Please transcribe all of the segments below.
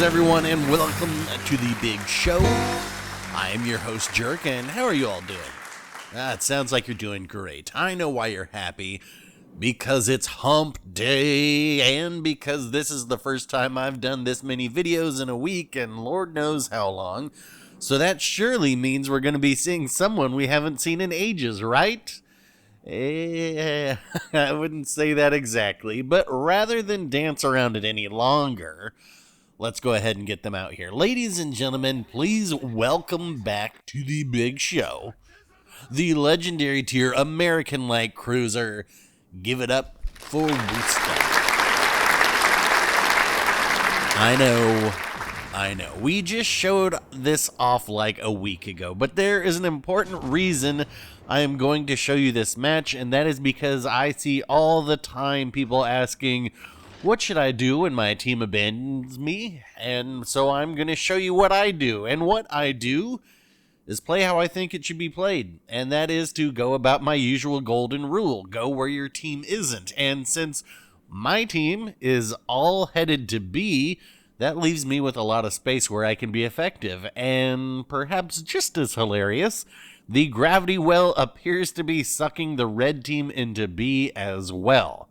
Greetings, everyone, and welcome to the big show. I am your host, Jerk, and how are you all doing? It sounds like you're doing great. I know why you're happy. Because it's hump day, and because this is the first time I've done this many videos in a week, and Lord knows how long. So that surely means we're going to be seeing someone we haven't seen in ages, right? I wouldn't say that exactly, but rather than dance around it any longer, let's go ahead and get them out here. Ladies and gentlemen, please welcome back to the big show, the legendary tier American light cruiser. Give it up for Worcester. I know. We just showed this off like a week ago, but there is an important reason I am going to show you this match, and that is because I see all the time people asking, what should I do when my team abandons me? And so I'm going to show you what I do, and what I do is play how I think it should be played, and that is to go about my usual golden rule, go where your team isn't. And since my team is all headed to B, that leaves me with a lot of space where I can be effective, and perhaps just as hilarious, the gravity well appears to be sucking the red team into B as well.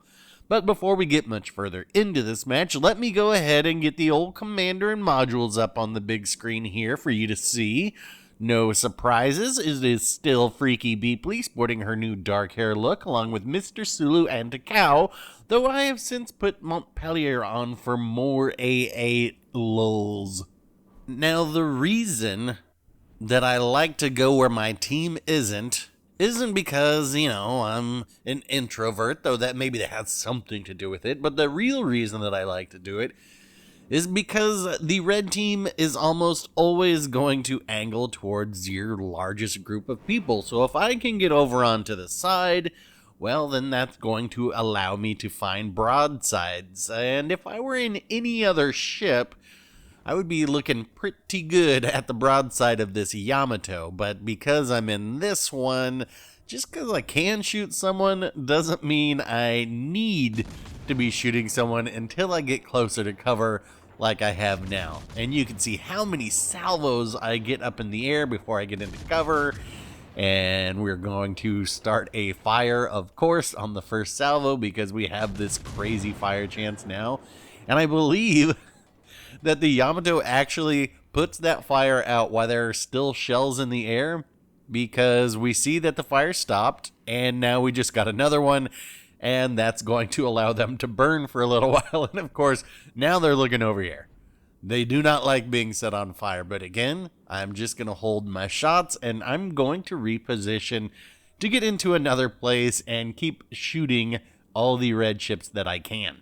But before we get much further into this match, let me go ahead and get the old commander and modules up on the big screen here for you to see. No surprises, it is still Freaky Beepley sporting her new dark hair look along with Mr. Sulu and Takao, though I have since put Montpellier on for more AA lulz. Now the reason that I like to go where my team isn't because, I'm an introvert, though that has something to do with it, but the real reason that I like to do it is because the red team is almost always going to angle towards your largest group of people. So if I can get over onto the side, well, then that's going to allow me to find broadsides. And if I were in any other ship, I would be looking pretty good at the broadside of this Yamato. But because I'm in this one, just because I can shoot someone doesn't mean I need to be shooting someone until I get closer to cover like I have now. And you can see how many salvos I get up in the air before I get into cover. And we're going to start a fire, of course, on the first salvo because we have this crazy fire chance now. And I believe that the Yamato actually puts that fire out while there are still shells in the air, because we see that the fire stopped and now we just got another one, and that's going to allow them to burn for a little while. And of course, now they're looking over here. They do not like being set on fire, but again, I'm just going to hold my shots and I'm going to reposition to get into another place and keep shooting all the red ships that I can.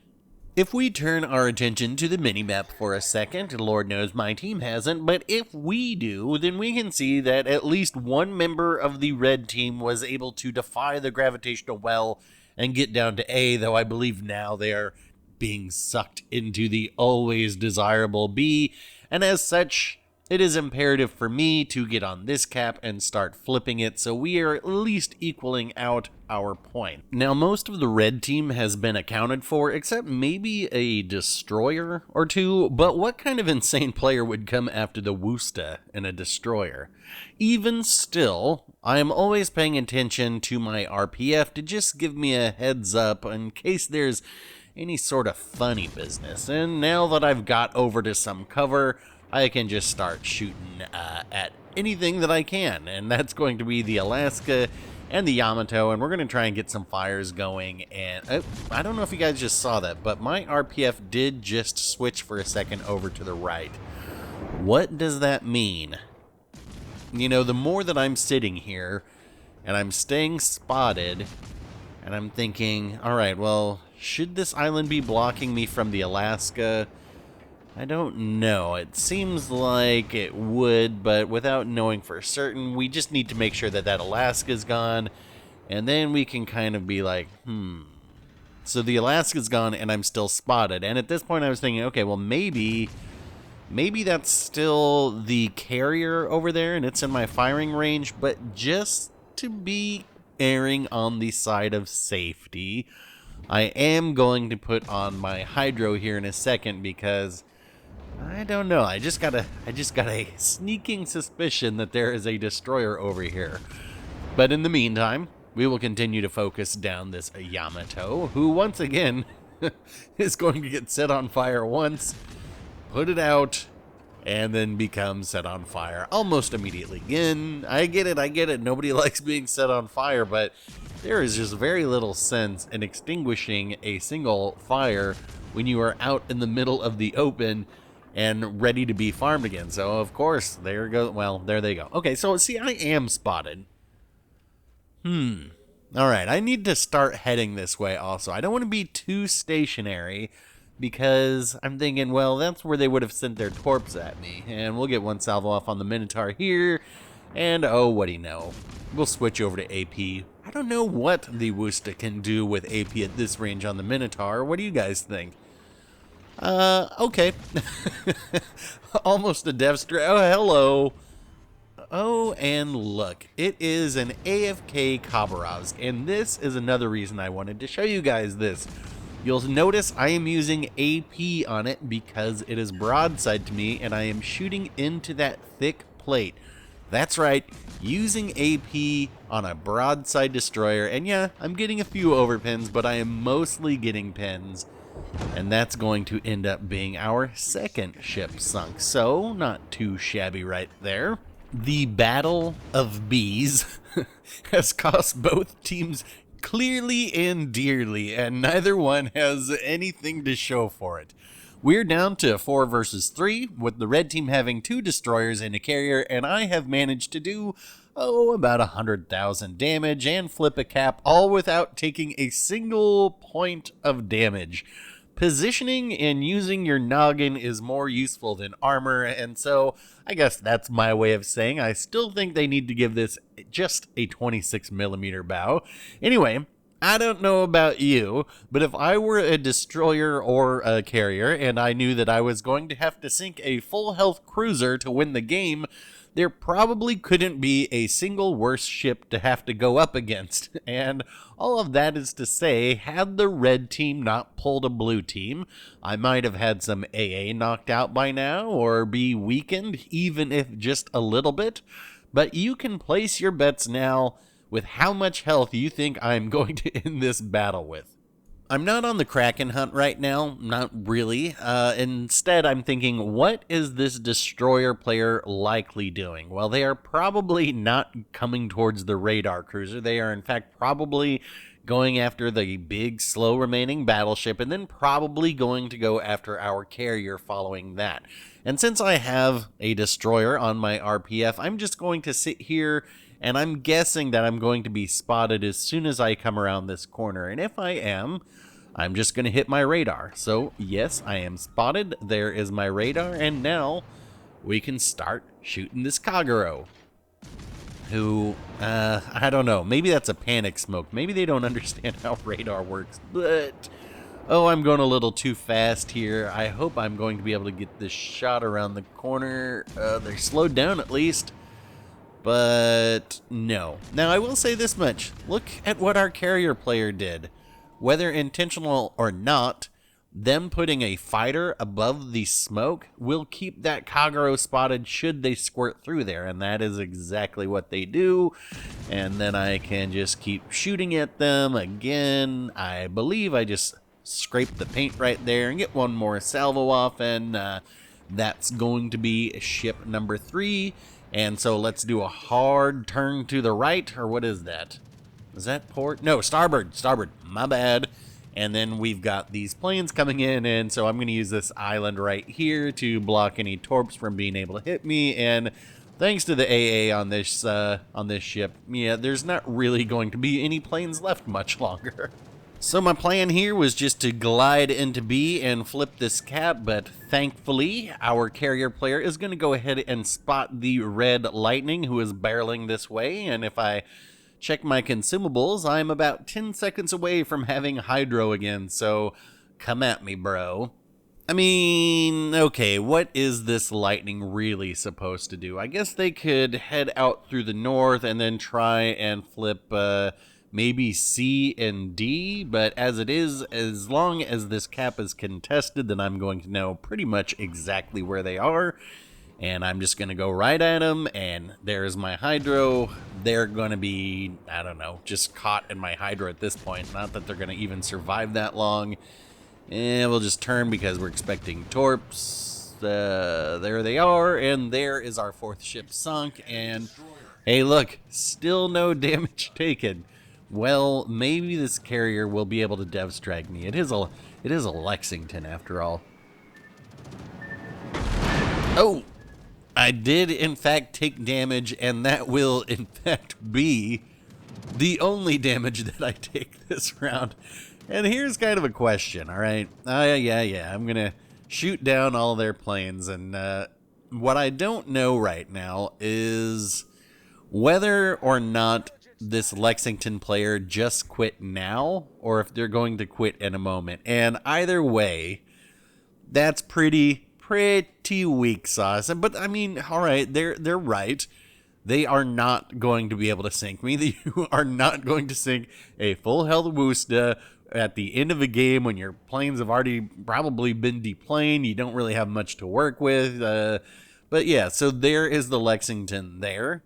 If we turn our attention to the minimap for a second, Lord knows my team hasn't, but if we do, then we can see that at least one member of the red team was able to defy the gravitational well and get down to A, though I believe now they are being sucked into the always desirable B, and as such, it is imperative for me to get on this cap and start flipping it, so we are at least equaling out our point. Now, most of the red team has been accounted for, except maybe a destroyer or two, but what kind of insane player would come after the Worcester and a destroyer? Even still, I am always paying attention to my RPF to just give me a heads up in case there's any sort of funny business, and now that I've got over to some cover, I can just start shooting at anything that I can, and that's going to be the Alaska and the Yamato, and we're going to try and get some fires going. And I don't know if you guys just saw that, but my RPF did just switch for a second over to the right. What does that mean? The more that I'm sitting here, and I'm staying spotted, and I'm thinking, alright, well, should this island be blocking me from the Alaska? I don't know. It seems like it would, but without knowing for certain, we just need to make sure that that Alaska's gone, and then we can kind of be like, So the Alaska's gone, and I'm still spotted. And at this point, I was thinking, okay, well, maybe that's still the carrier over there, and it's in my firing range, but just to be erring on the side of safety, I am going to put on my hydro here in a second, because I don't know. I just got a sneaking suspicion that there is a destroyer over here. But in the meantime, we will continue to focus down this Yamato, who once again is going to get set on fire once, put it out, and then become set on fire almost immediately. Again, I get it. Nobody likes being set on fire, but there is just very little sense in extinguishing a single fire when you are out in the middle of the open and ready to be farmed again. So, of course, there they go. Okay, so see, I am spotted. Alright, I need to start heading this way also. I don't want to be too stationary because I'm thinking, well, that's where they would have sent their torps at me. And we'll get one salvo off on the Minotaur here. And, oh, what do you know? We'll switch over to AP. I don't know what the Worcester can do with AP at this range on the Minotaur. What do you guys think? Okay. Almost a death stray. Oh, hello. Oh, and look, it is an AFK Khabarovsk, and this is another reason I wanted to show you guys this. You'll notice I am using AP on it because it is broadside to me, and I am shooting into that thick plate. That's right, using AP on a broadside destroyer, and yeah, I'm getting a few overpins, but I am mostly getting pins. And that's going to end up being our second ship sunk, so not too shabby right there. The Battle of Bees has cost both teams clearly and dearly, and neither one has anything to show for it. We're down to 4 versus 3, with the red team having 2 destroyers and a carrier, and I have managed to do, about 100,000 damage and flip a cap, all without taking a single point of damage. Positioning and using your noggin is more useful than armor, and so I guess that's my way of saying I still think they need to give this just a 26mm bow. Anyway, I don't know about you, but if I were a destroyer or a carrier and I knew that I was going to have to sink a full health cruiser to win the game, there probably couldn't be a single worse ship to have to go up against. And all of that is to say, had the red team not pulled a blue team, I might have had some AA knocked out by now, or be weakened, even if just a little bit. But you can place your bets now with how much health you think I'm going to end this battle with. I'm not on the Kraken hunt right now, not really. Instead, I'm thinking, what is this destroyer player likely doing? Well, they are probably not coming towards the radar cruiser. They are, in fact, probably going after the big, slow remaining battleship, and then probably going to go after our carrier following that. And since I have a destroyer on my RPF, I'm just going to sit here, and I'm guessing that I'm going to be spotted as soon as I come around this corner. And if I am, I'm just going to hit my radar. So, yes, I am spotted. There is my radar, and now we can start shooting this Kagero. Who, I don't know, maybe that's a panic smoke. Maybe they don't understand how radar works, but, oh, I'm going a little too fast here. I hope I'm going to be able to get this shot around the corner. They're slowed down at least, but no. Now, I will say this much. Look at what our carrier player did. Whether intentional or not, them putting a fighter above the smoke will keep that Kagero spotted should they squirt through there, and that is exactly what they do. And then I can just keep shooting at them again. I believe I just scraped the paint right there and get one more salvo off, and that's going to be ship number 3. And so let's do a hard turn to the right, or what is that? Is that port? No, starboard, my bad. And then we've got these planes coming in, and so I'm going to use this island right here to block any torps from being able to hit me. And thanks to the AA on this ship, yeah, there's not really going to be any planes left much longer. So my plan here was just to glide into B and flip this cap, but thankfully our carrier player is going to go ahead and spot the red lightning who is barreling this way. And if I check my consumables, I'm about 10 seconds away from having hydro again, so come at me, bro. I mean, okay, what is this lightning really supposed to do? I guess they could head out through the north and then try and flip maybe C and D, but as it is, as long as this cap is contested, then I'm going to know pretty much exactly where they are, and I'm just going to go right at them, and there's my hydro. They're going to be, I don't know, just caught in my hydro at this point. Not that they're going to even survive that long. And we'll just turn because we're expecting torps. There they are, and there is our 4th ship sunk, and hey, look, still no damage taken. Well, maybe this carrier will be able to dev strike me. It is a Lexington after all. Oh, I did in fact take damage, and that will in fact be the only damage that I take this round. And here's kind of a question, all right? Yeah, I'm gonna shoot down all their planes, and what I don't know right now is whether or not this Lexington player just quit now, or if they're going to quit in a moment. And either way, that's pretty weak sauce. But I mean, all right, they're right. They are not going to be able to sink me. They are not going to sink a full health Worcester at the end of a game when your planes have already probably been deplaned. You don't really have much to work with. But yeah, so there is the Lexington there.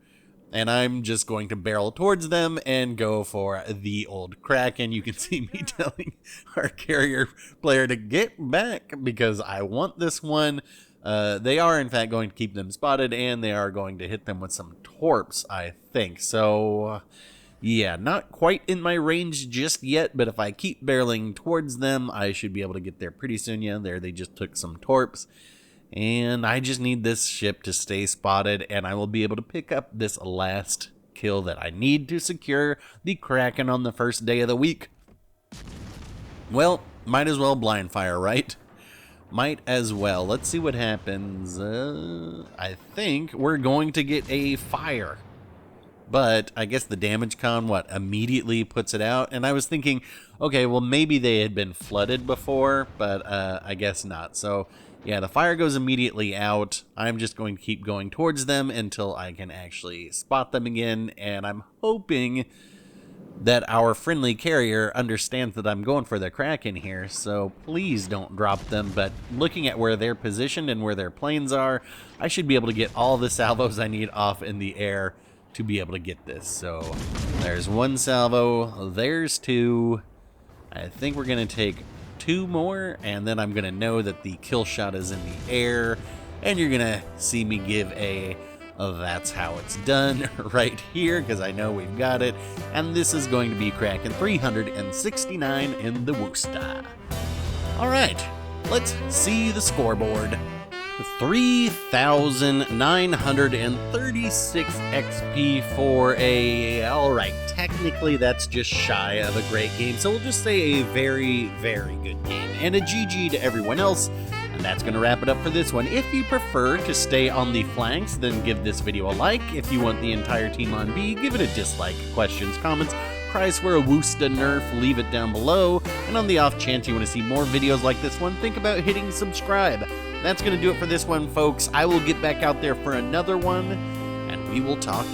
And I'm just going to barrel towards them and go for the old Kraken. You can see me telling our carrier player to get back because I want this one. They are, in fact, going to keep them spotted, and they are going to hit them with some torps, I think. So, yeah, not quite in my range just yet, but if I keep barreling towards them, I should be able to get there pretty soon. Yeah, there they just took some torps. And I just need this ship to stay spotted, and I will be able to pick up this last kill that I need to secure the Kraken on the first day of the week. Well, might as well blind fire, right? Might as well. Let's see what happens. I think we're going to get a fire. But I guess the damage con, immediately puts it out? And I was thinking, okay, well, maybe they had been flooded before, but I guess not. So, yeah, the fire goes immediately out. I'm just going to keep going towards them until I can actually spot them again. And I'm hoping that our friendly carrier understands that I'm going for the Kraken here. So please don't drop them. But looking at where they're positioned and where their planes are, I should be able to get all the salvos I need off in the air to be able to get this. So there's one salvo, there's two. I think we're going to take 2 more, and then I'm going to know that the kill shot is in the air, and you're going to see me give a that's how it's done right here, because I know we've got it. And this is going to be Kraken 369 in the Worcester. All right, let's see the scoreboard. 3,936 XP for a, alright, technically that's just shy of a great game, so we'll just say a very, very good game, and a GG to everyone else. And that's going to wrap it up for this one. If you prefer to stay on the flanks, then give this video a like. If you want the entire team on B, give it a dislike. Questions, comments, cries for a Worcester nerf, leave it down below. And on the off chance you want to see more videos like this one, think about hitting subscribe. That's going to do it for this one, folks. I will get back out there for another one, and we will talk